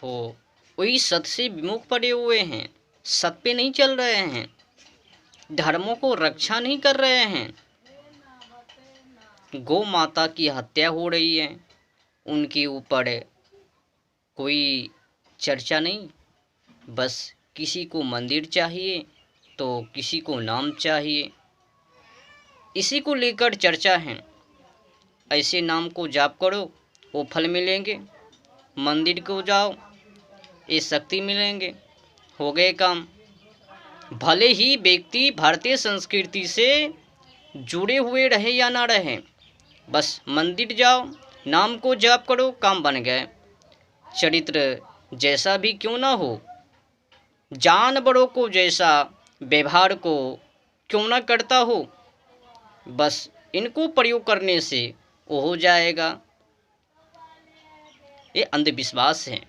हो वही सत से विमुख पड़े हुए हैं, सत पे नहीं चल रहे हैं, धर्मों को रक्षा नहीं कर रहे हैं। गौ माता की हत्या हो रही है, उनके ऊपर कोई चर्चा नहीं। बस किसी को मंदिर चाहिए तो किसी को नाम चाहिए, इसी को लेकर चर्चा है। ऐसे नाम को जाप करो वो फल मिलेंगे, मंदिर को जाओ ये शक्ति मिलेंगे, हो गए काम। भले ही व्यक्ति भारतीय संस्कृति से जुड़े हुए रहे या ना रहे, बस मंदिर जाओ, नाम को जाप करो, काम बन गए। चरित्र जैसा भी क्यों ना हो, जानवरों को जैसा व्यवहार को क्यों ना करता हो, बस इनको प्रयोग करने से वो हो जाएगा। ये अंधविश्वास है।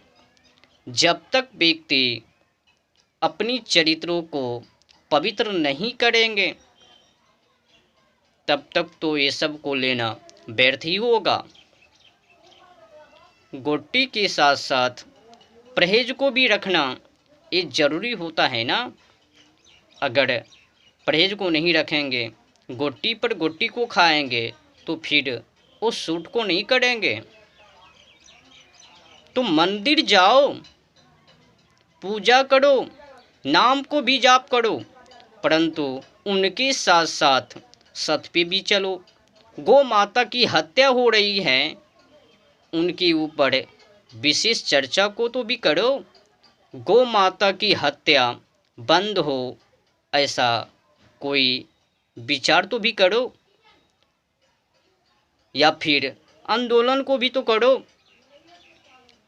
जब तक व्यक्ति अपनी चरित्रों को पवित्र नहीं करेंगे तब तक तो ये सब को लेना व्यर्थ ही होगा। गोटी के साथ साथ परहेज को भी रखना ये जरूरी होता है ना। अगर परहेज को नहीं रखेंगे, गोटी पर गोटी को खाएंगे तो फिर उस सूट को नहीं करेंगे। तो मंदिर जाओ, पूजा करो, नाम को भी जाप करो, परंतु उनके साथ साथ सत पे भी चलो। गौ माता की हत्या हो रही है, उनके ऊपर विशेष चर्चा को तो भी करो। गौ माता की हत्या बंद हो ऐसा कोई विचार तो भी करो, या फिर आंदोलन को भी तो करो,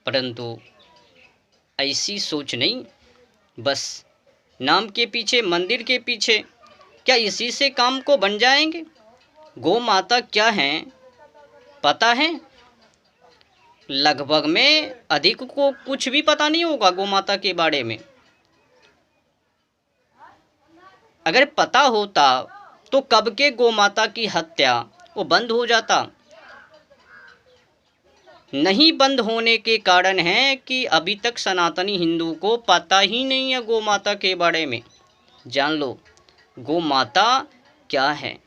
परंतु ऐसी सोच नहीं। बस नाम के पीछे, मंदिर के पीछे, क्या इसी से काम को बन जाएंगे? गौ माता क्या है पता है? लगभग में अधिक को कुछ भी पता नहीं होगा गौ माता के बारे में। अगर पता होता तो कब के गौ माता की हत्या वो बंद हो जाता। नहीं बंद होने के कारण है कि अभी तक सनातनी हिंदू को पता ही नहीं है गौ माता के बारे में। जान लो गौ माता क्या है।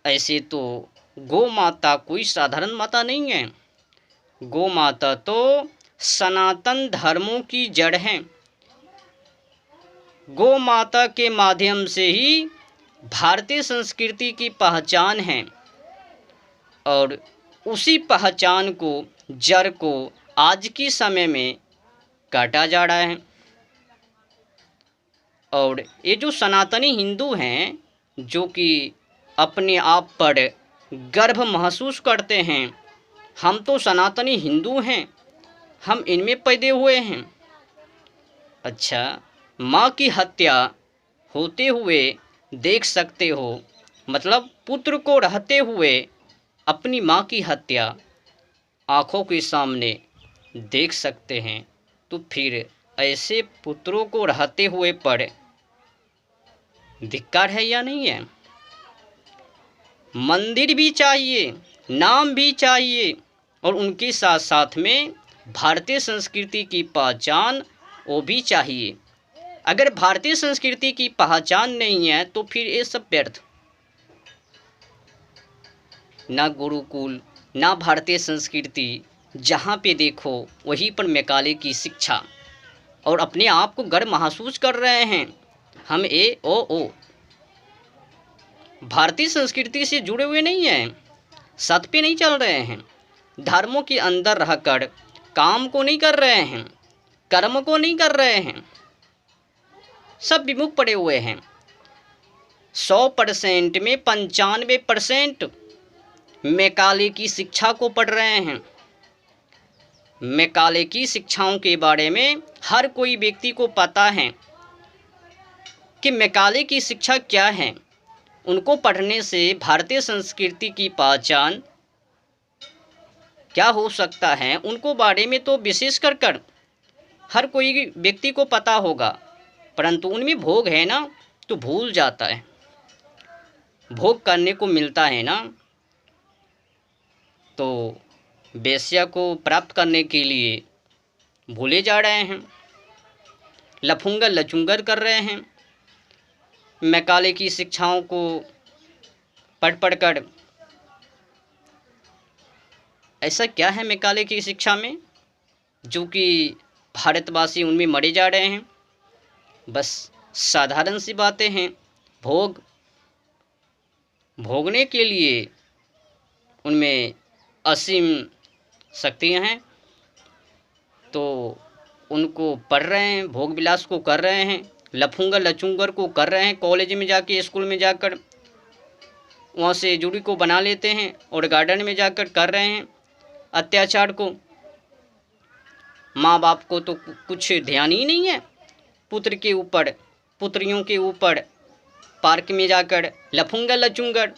ऐसे तो गौ माता कोई साधारण माता नहीं है। गौ माता तो सनातन धर्मों की जड़ है। गौ माता के माध्यम से ही भारतीय संस्कृति की पहचान है, और उसी पहचान को, जड़ को आज के समय में काटा जा रहा है। और ये जो सनातनी हिंदू हैं, जो कि अपने आप पर गर्व महसूस करते हैं, हम तो सनातनी हिंदू हैं, हम इनमें पैदे हुए हैं। अच्छा, माँ की हत्या होते हुए देख सकते हो, मतलब पुत्र को रहते हुए अपनी माँ की हत्या आँखों के सामने देख सकते हैं, तो फिर ऐसे पुत्रों को रहते हुए पर धिक्कार है या नहीं है? मंदिर भी चाहिए, नाम भी चाहिए, और उनके साथ साथ में भारतीय संस्कृति की पहचान वो भी चाहिए। अगर भारतीय संस्कृति की पहचान नहीं है तो फिर ये सब व्यर्थ। ना गुरुकुल, ना भारतीय संस्कृति, जहाँ पे देखो वहीं पर मैकाले की शिक्षा, और अपने आप को गर्व महसूस कर रहे हैं हम ओ भारतीय संस्कृति से जुड़े हुए नहीं हैं, सत पे नहीं चल रहे हैं, धर्मों के अंदर रहकर काम को नहीं कर रहे हैं, कर्म को नहीं कर रहे हैं, सब विमुख पड़े हुए हैं। 100% में 95% मैकाले की शिक्षा को पढ़ रहे हैं। मैकाले की शिक्षाओं के बारे में हर कोई व्यक्ति को पता है कि मैकाले की शिक्षा क्या है। उनको पढ़ने से भारतीय संस्कृति की पहचान क्या हो सकता है, उनको बारे में तो विशेष कर हर कोई व्यक्ति को पता होगा, परंतु उनमें भोग है ना, तो भूल जाता है। भोग करने को मिलता है ना, तो वेश्या को प्राप्त करने के लिए भूले जा रहे हैं, लफूंगर लचूंगर कर रहे हैं। मैकाले की शिक्षाओं को पढ़ कर। ऐसा क्या है मैकाले की शिक्षा में जो कि भारतवासी उनमें मरे जा रहे हैं? बस साधारण सी बातें हैं। भोगने के लिए उनमें असीम शक्तियाँ हैं, तो उनको पढ़ रहे हैं, भोग विलास को कर रहे हैं, लफूंगर लचूंगर को कर रहे हैं। कॉलेज में जाके, स्कूल में जाकर वहाँ से जुड़ी को बना लेते हैं और गार्डन में जाकर कर रहे हैं अत्याचार को। माँ बाप को तो कुछ ध्यान ही नहीं है पुत्र के ऊपर, पुत्रियों के ऊपर। पार्क में जाकर लफूंगर लचूंगर